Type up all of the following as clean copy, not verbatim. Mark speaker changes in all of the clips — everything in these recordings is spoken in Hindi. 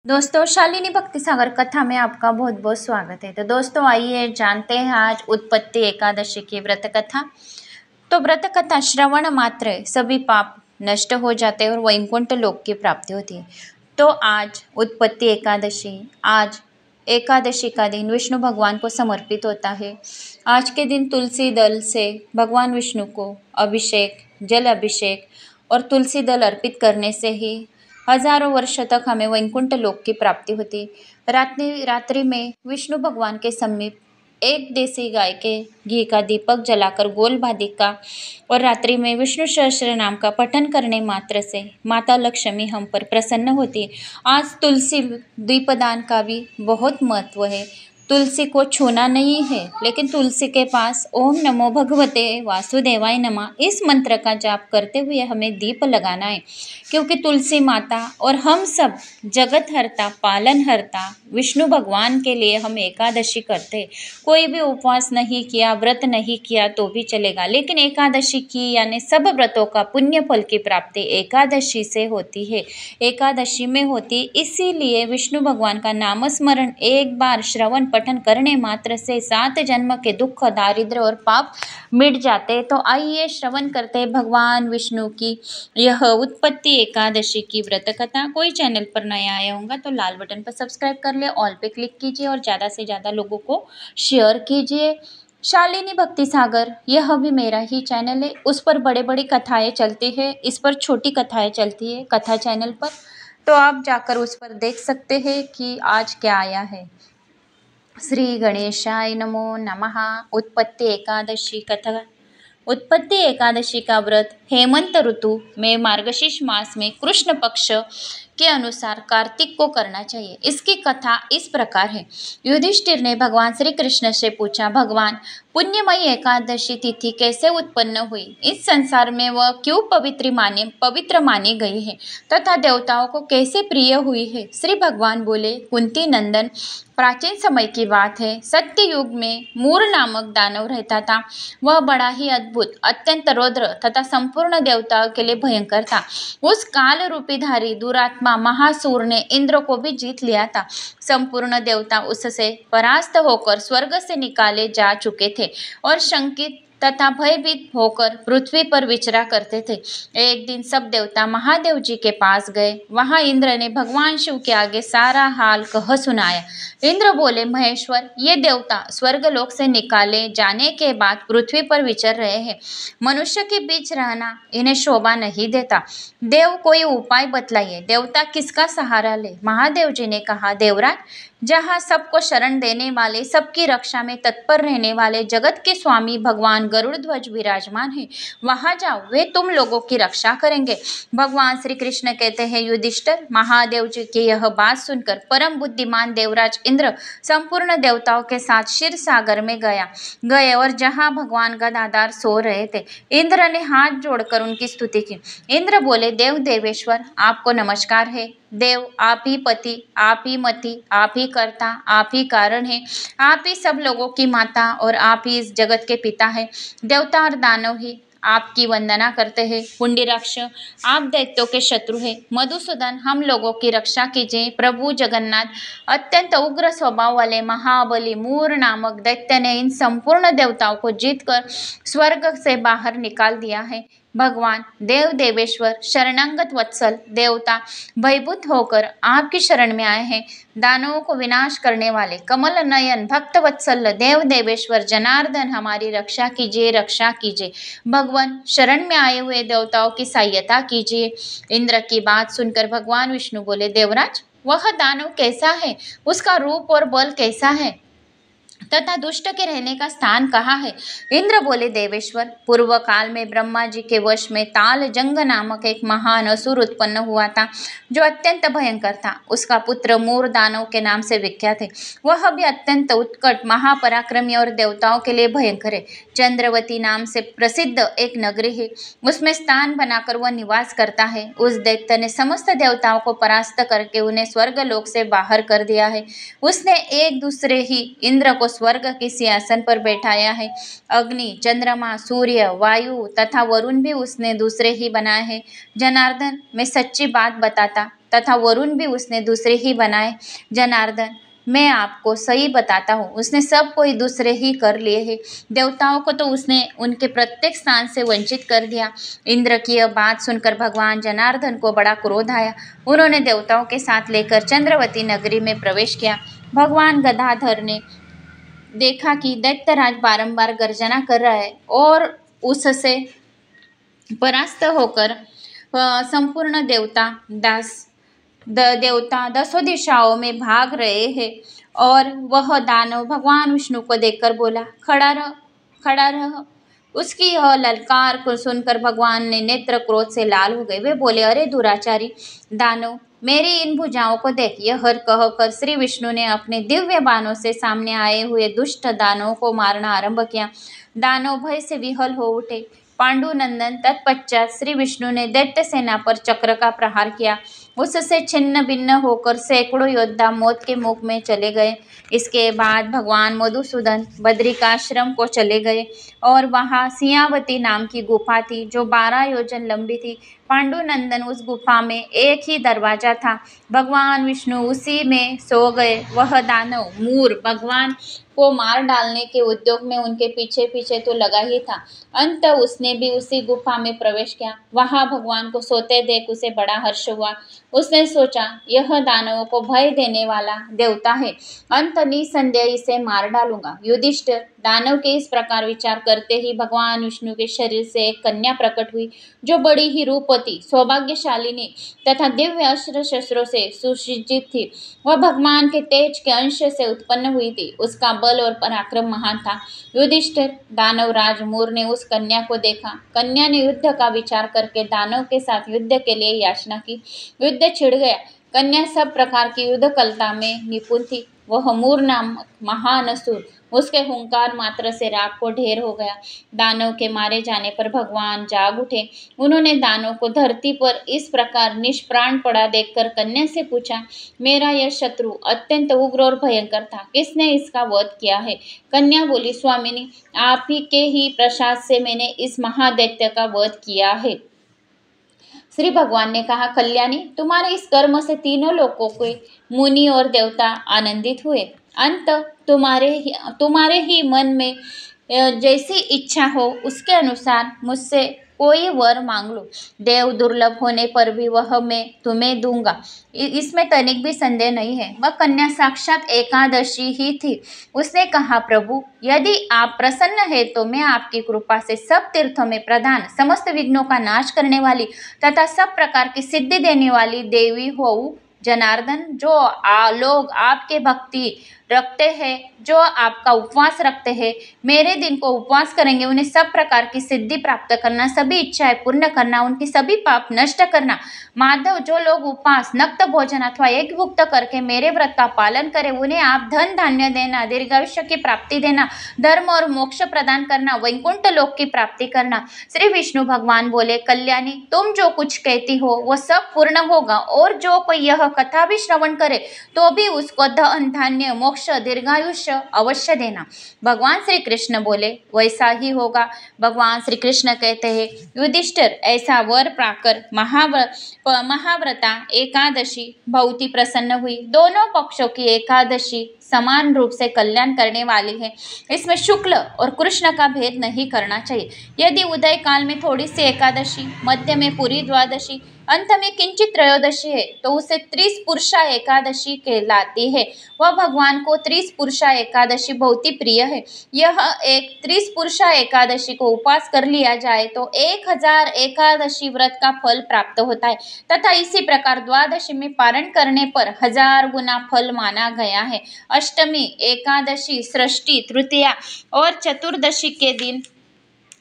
Speaker 1: दोस्तों, शालिनी भक्ति सागर कथा में आपका बहुत बहुत स्वागत है। तो दोस्तों, आइए जानते हैं आज उत्पत्ति एकादशी की व्रत कथा। तो व्रत कथा श्रवण मात्र सभी पाप नष्ट हो जाते हैं और वैकुंठ लोक की प्राप्ति होती है। तो आज उत्पत्ति एकादशी, आज एकादशी का दिन विष्णु भगवान को समर्पित होता है। आज के दिन तुलसी दल से भगवान विष्णु को अभिषेक, जल अभिषेक और तुलसी दल अर्पित करने से ही हजारों वर्ष तक हमें वैकुंठ लोक की प्राप्ति होती। रात्रि में विष्णु भगवान के समीप एक देसी गाय के घी का दीपक जलाकर गोल बाधिका और रात्रि में विष्णु सहस्त्र नाम का पठन करने मात्र से माता लक्ष्मी हम पर प्रसन्न होती है। आज तुलसी दीपदान का भी बहुत महत्व है। तुलसी को छूना नहीं है, लेकिन तुलसी के पास ओम नमो भगवते वासुदेवाय नमः इस मंत्र का जाप करते हुए हमें दीप लगाना है, क्योंकि तुलसी माता और हम सब जगत हरता पालन हरता विष्णु भगवान के लिए हम एकादशी करते। कोई भी उपवास नहीं किया, व्रत नहीं किया तो भी चलेगा, लेकिन एकादशी की यानी सब व्रतों का पुण्य फल की प्राप्ति एकादशी से होती है, एकादशी में होती। इसीलिए विष्णु भगवान का नाम स्मरण एक बार श्रवण पठन करने मात्र से 7 जन्म के दुख, दारिद्र्य और पाप मिट जाते। तो आइए श्रवण करते हैं भगवान विष्णु की यह उत्पत्ति एकादशी की व्रत कथा। कोई चैनल पर नया आया होगा तो लाल बटन पर सब्सक्राइब कर ले, ऑल पे क्लिक कीजिए और ज़्यादा से ज़्यादा लोगों को शेयर कीजिए। शालिनी भक्ति सागर यह भी मेरा ही चैनल है, उस पर बड़े बड़ी कथाएं चलती है, इस पर छोटी कथाएं चलती है कथा चैनल पर, तो आप जाकर उस पर देख सकते हैं कि आज क्या आया है। श्री गणेशाय नमो नमः। उत्पत्ति एकादशी कथा। उत्पत्ति एकादशी का व्रत हेमंत ऋतु में मार्गशीर्ष मास में कृष्ण पक्ष के अनुसार कार्तिक को करना चाहिए। इसकी कथा इस प्रकार है। युधिष्ठिर ने भगवान श्री कृष्ण से पूछा, भगवान, पुण्यमयी एकादशी तिथि कैसे उत्पन्न हुई? इस संसार में वह क्यों पवित्र मानी गई है तथा देवताओं को कैसे प्रिय हुई है? श्री भगवान बोले, कुंती नंदन, प्राचीन समय की बात है। सत्य युग में मूर नामक दानव रहता था। वह बड़ा ही अद्भुत, अत्यंत रौद्र तथा संपूर्ण देवताओं के लिए भयंकर था। उस काल रूपीधारी दुरात्मा महासूर ने इंद्र को भी जीत लिया था। संपूर्ण देवता उससे परास्त होकर स्वर्ग से निकाले जा चुके थे और शंकित तथा भयभीत होकर पृथ्वी पर विचरा करते थे। एक दिन सब देवता महादेव जी के पास गए। वहां इंद्र ने भगवान शिव के आगे सारा हाल कह सुनाया। इंद्र बोले, महेश्वर, ये देवता स्वर्गलोक से निकाले जाने के बाद पृथ्वी पर विचर रहे हैं। मनुष्य के बीच रहना इन्हें शोभा नहीं देता। देव, कोई उपाय बतलाइए। देवता किसका सहारा ले? महादेव जी ने कहा, देवराज, जहाँ सबको शरण देने वाले, सबकी रक्षा में तत्पर रहने वाले जगत के स्वामी भगवान गरुड़ ध्वज विराजमान है, वहां जाओ, वे तुम लोगों की रक्षा करेंगे। भगवान श्री कृष्ण कहते हैं, युधिष्ठिर, महादेव जी की यह बात सुनकर परम बुद्धिमान देवराज इंद्र संपूर्ण देवताओं के साथ क्षीर सागर में गए और जहाँ भगवान गदाधार सो रहे थे, इंद्र ने हाथ जोड़कर उनकी स्तुति की। इंद्र बोले, देव देवेश्वर, आपको नमस्कार है। देव, आप ही पति, आप ही मति, आप ही कर्ता, आप ही कारण है। आप ही सब लोगों की माता और आप ही इस जगत के पिता है। देवता और दानव ही आपकी वंदना करते हैं। पुंडरीकाक्ष, आप दैत्यों के शत्रु हैं। मधुसूदन, हम लोगों की रक्षा कीजिए। प्रभु जगन्नाथ, अत्यंत उग्र स्वभाव वाले महाबली मूर नामक दैत्य ने इन संपूर्ण देवताओं को जीतकर स्वर्ग से बाहर निकाल दिया है। भगवान देव देवेश्वर, शरणागत वत्सल देवता भयभूत होकर आपकी शरण में आए हैं। दानवों को विनाश करने वाले कमल नयन भक्त वत्सल देव देवेश्वर जनार्दन, हमारी रक्षा कीजिए, रक्षा कीजिए। भगवान, शरण में आए हुए देवताओं की सहायता कीजिए। इंद्र की बात सुनकर भगवान विष्णु बोले, देवराज, वह दानव कैसा है? उसका रूप और बल कैसा है तथा दुष्ट के रहने का स्थान कहाँ है? इंद्र बोले, देवेश्वर, पूर्व काल में ब्रह्मा जी के वश में ताल जंग नामक एक महान असुर उत्पन्न हुआ था, जो अत्यंत भयंकर था। उसका पुत्र मूर दानव के नाम से विख्यात है। वह भी अत्यंत उत्कट, महापराक्रमी और देवताओं के लिए भयंकर है। चंद्रवती नाम से प्रसिद्ध एक नगरी है, उसमें स्थान बनाकर वह निवास करता है। उस दैत्य ने समस्त देवताओं को परास्त करके उन्हें स्वर्गलोक से बाहर कर दिया है। उसने एक दूसरे ही इंद्र को स्वर्ग के सिंहासन पर बैठाया है। अग्नि, चंद्रमा, सूर्य, वायु तथा वरुण भी उसने दूसरे ही बनाए हैं। जनार्दन, मैं सच्ची बात बताता तथा वरुण भी उसने दूसरे ही बनाए। जनार्दन, मैं आपको सही बताता हूँ, उसने सब कोई दूसरे ही कर लिए हैं। देवताओं को तो उसने उनके प्रत्येक स्थान से वंचित कर दिया। इंद्र की यह बात सुनकर भगवान जनार्दन को बड़ा क्रोध आया। उन्होंने देवताओं के साथ लेकर चंद्रवती नगरी में प्रवेश किया। भगवान गदाधर ने देखा कि दैत्यराज बारंबार गर्जना कर रहा है और उससे परास्त होकर संपूर्ण देवता दसों दिशाओं में भाग रहे हैं। और वह दानव भगवान विष्णु को देखकर बोला, खड़ा रह, खड़ा रह। उसकी यह ललकार को सुनकर भगवान ने नेत्र क्रोध से लाल हो गए। वे बोले, अरे दुराचारी दानव, मेरी इन भुजाओं को देख। यह हर कहकर श्री विष्णु ने अपने दिव्य बाणों से सामने आए हुए दुष्ट दानवों को मारना आरंभ किया। दानव भय से विह्वल हो उठे। पांडुनंदन तत्पश्चात श्री विष्णु ने दैत्य सेना पर चक्र का प्रहार किया। उससे छिन्न भिन्न होकर सैकड़ों योद्धा मौत के मुख में चले गए। इसके बाद भगवान मधुसूदन बद्रिकाश्रम को चले गए और वहाँ सियावती नाम की गुफा थी जो 12 योजन लंबी थी। पांडुनंदन उस गुफा में एक ही दरवाजा था। भगवान विष्णु उसी में सो गए। वह दानव मूर भगवान को मार डालने के उद्योग में उनके पीछे पीछे तो लगा ही था। अंत उसने भी उसी गुफा में प्रवेश किया। वहां भगवान को सोते देख उसे बड़ा हर्ष हुआ। उसने सोचा, यह दानवों को भय देने वाला देवता है, अंत निसंदेह इसे मार डालूंगा। युधिष्ठिर, दानव के इस प्रकार विचार करते ही भगवान विष्णु के शरीर से एक कन्या प्रकट हुई जो बड़ी ही रूपवती, सौभाग्यशालिनी तथा दिव्य अस्त्र शस्त्रों से सुसज्जित थी। वह भगवान के तेज के अंश से उत्पन्न हुई थी। उसका बल और पराक्रम महान था। युधिष्ठिर, दानव राज मूर ने उस कन्या को देखा। कन्या ने युद्ध का विचार करके दानव के साथ युद्ध के लिए याचना की। युद्ध छिड़ गया। कन्या सब प्रकार की युद्ध कलता में निपुण थी। वह मूर नामक महान असुर उसके हुंकार मात्र से राख को ढेर हो गया। दानव के मारे जाने पर भगवान जाग उठे। उन्होंने दानव को धरती पर इस प्रकार निष्प्राण पड़ा देखकर कन्या से पूछा, मेरा यह शत्रु अत्यंत उग्र और भयंकर था, किसने इसका वध किया है? कन्या बोली, स्वामिनी, आप ही के ही प्रसाद से मैंने इस महादैत्य का वध किया है। श्री भगवान ने कहा, कल्याणी, तुम्हारे इस कर्म से तीनों लोगों के मुनि और देवता आनंदित हुए। अंत तुम्हारे ही मन में जैसी इच्छा हो उसके अनुसार मुझसे कोई वर मांग लो। देव दुर्लभ होने पर भी वह मैं तुम्हें दूंगा, इसमें तनिक भी संदेह नहीं है। वह कन्या साक्षात एकादशी ही थी। उसने कहा, प्रभु, यदि आप प्रसन्न है तो मैं आपकी कृपा से सब तीर्थों में प्रधान, समस्त विघ्नों का नाश करने वाली तथा सब प्रकार की सिद्धि देने वाली देवी होऊं। जनार्दन, जो लोग आपके भक्ति रखते हैं, जो आपका उपवास रखते हैं, मेरे दिन को उपवास करेंगे, उन्हें सब प्रकार की सिद्धि प्राप्त करना, सभी इच्छाएं पूर्ण करना, उनकी सभी पाप नष्ट करना। माधव, जो लोग उपवास, नक्त भोजन अथवा एकभुक्त करके मेरे व्रत का पालन करें, उन्हें आप धन धान्य देना, दीर्घायुष्य की प्राप्ति देना, धर्म और मोक्ष प्रदान करना, वैकुंठ लोक की प्राप्ति करना। श्री विष्णु भगवान बोले, कल्याणी, तुम जो कुछ कहती हो वह सब पूर्ण होगा, और जो कोई यह कथा भी श्रवण करे तो भी उसको धन धान्य मोक्ष दीर्घायुष्य अवश्य देना। भगवान श्री कृष्ण बोले, वैसा ही होगा। भगवान श्री कृष्ण कहते हैं, युधिष्ठिर, ऐसा वर पाकर महाव्रता एकादशी बहुत ही प्रसन्न हुई। दोनों पक्षों की एकादशी समान रूप से कल्याण करने वाली है। इसमें शुक्ल और कृष्ण का भेद नहीं करना चाहिए। यदि उदय काल में थोड़ी सी एकादशी, मध्य में पूरी द्वादशी, अंत में किंचित त्रयोदशी है तो उसे त्रिस्पुरुषा एकादशी कहलाती है। वह भगवान को त्रिस्पुरुषा एकादशी बहुत ही प्रिय है। यह एक त्रिस्पुरुषा एकादशी को उपवास कर लिया जाए तो 1000 एकादशी व्रत का फल प्राप्त होता है तथा इसी प्रकार द्वादशी में पारण करने पर 1000 गुना फल माना गया है। अष्टमी, एकादशी, षष्ठी, तृतीया और चतुर्दशी के दिन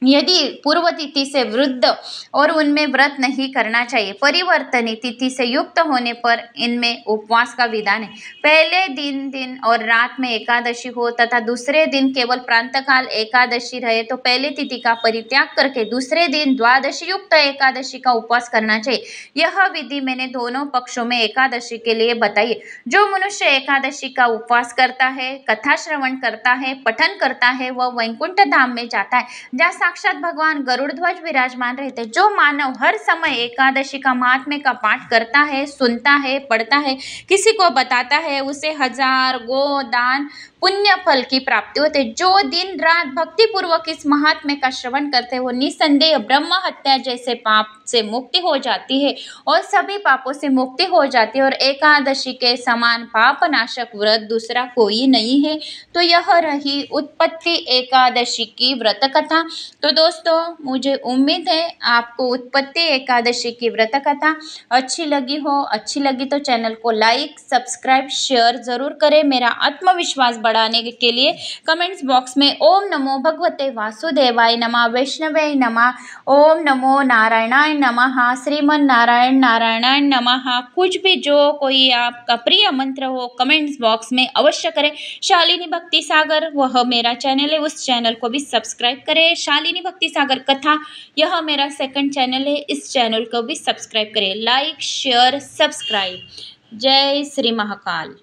Speaker 1: यदि पूर्व तिथि से वृद्ध और उनमें व्रत नहीं करना चाहिए। परिवर्तनी तिथि से युक्त होने पर इनमें उपवास का विधान है। पहले दिन और रात में एकादशी हो तथा दूसरे दिन केवल प्रातःकाल एकादशी रहे तो पहले तिथि का परित्याग करके दूसरे दिन द्वादशी युक्त एकादशी का उपवास करना चाहिए। यह विधि मैंने दोनों पक्षों में एकादशी के लिए बताई। जो मनुष्य एकादशी का उपवास करता है, कथा श्रवण करता है, पठन करता है, वह वैकुंठ धाम में जाता है, जहाँ साक्षात भगवान गरुड़ ध्वज विराजमान रहते। जो मानव हर समय एकादशी का महात्म्य का पाठ करता है, सुनता है, पढ़ता है, किसी को बताता है, उसे 1000 गोदान पुण्य फल की प्राप्ति होती है। जो दिन रात भक्ति पूर्वक इस महात्म्य का श्रवण करते हैं वो निसंदेह ब्रह्म हत्या जैसे पाप से मुक्ति हो जाती है और सभी पापों से मुक्ति हो जाती है और एकादशी के समान पाप नाशक व्रत दूसरा कोई नहीं है। तो यह रही उत्पत्ति एकादशी की व्रत कथा। तो दोस्तों मुझे उम्मीद है आपको उत्पत्ति एकादशी की व्रत कथा अच्छी लगी हो। अच्छी लगी तो चैनल को लाइक, सब्सक्राइब, शेयर जरूर करें। मेरा आत्मविश्वास बढ़ाने के लिए कमेंट्स बॉक्स में ओम नमो भगवते वासुदेवाय नमः, वैष्णवे नमः, ओम नमो नारायणाय नमः, श्रीमन नारायण नारायणाय नमः, कुछ भी जो कोई आपका प्रिय मंत्र हो कमेंट्स बॉक्स में अवश्य करें। शालिनी भक्ति सागर वह मेरा चैनल है, उस चैनल को भी सब्सक्राइब करें। शालिनी भक्ति सागर कथा यह मेरा सेकंड चैनल है, इस चैनल को भी सब्सक्राइब करें। Like, share, subscribe. जय श्री महाकाल।